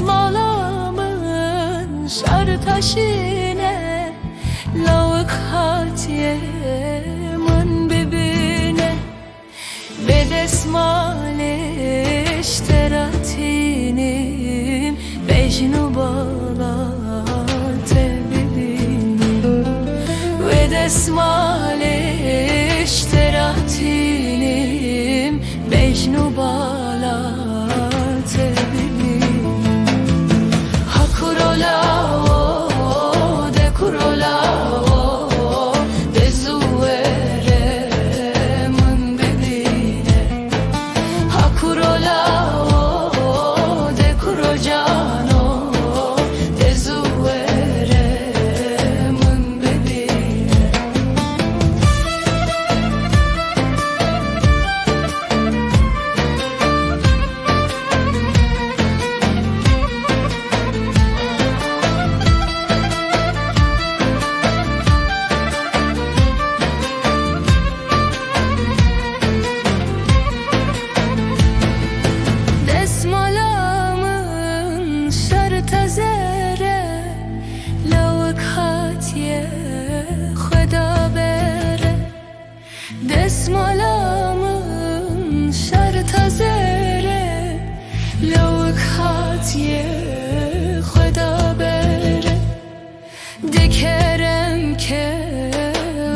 Desmalamın şar taşine, lavık hatiyemin bibine. Ve desmale işteratinim, bejnu bala tebibinim. Ve desmale işteratinim, bejnu bala tebibinim. Hakurola o de kurola o de zuere min bibine. Hakurola o de kurojano de zuere min bibine. Desmalamın şar tazere, lavık hatiye xuda bere. Desmalamın şar tazere, lavık hatiye xuda bere. Dikerem ke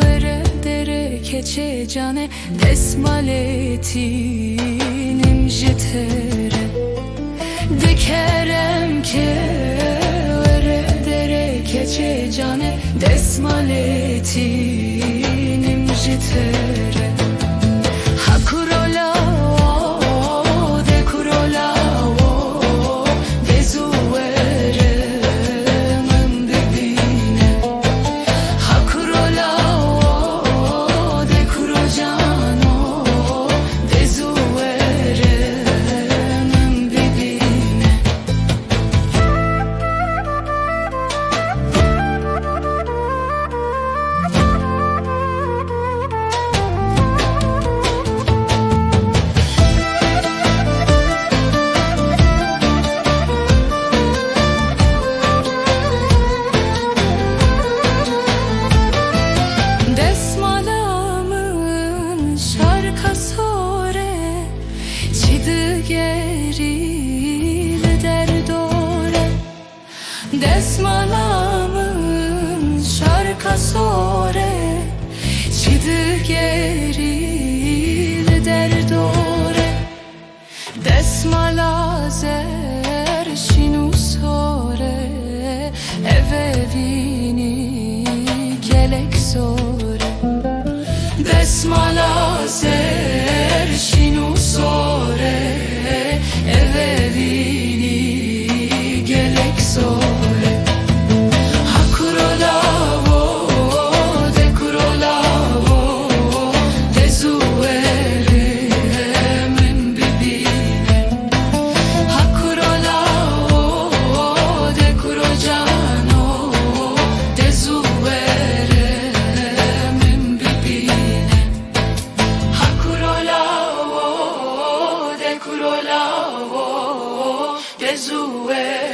vere dere keçe cane, desmaletinim jitere. Dikerem ke vere dere keçe cane, desmaletinim jitere. Hakurola o de kurola o de zuere min bibine. Hakurola o de kurojano de zuere min bibine. Desmalamın şarka sore, çidı geril derdore. Desmalamın şarka sore, çidı geril derdore. Desmala zer şinu sore, evevini gelek sore. Desmala zer şinu sore, evevini gelek sore. Hakurola o de kurola o de zuere min bibine. Hakurola o de kurojano de zuere min bibine. Hakurola o de kurola o de zuere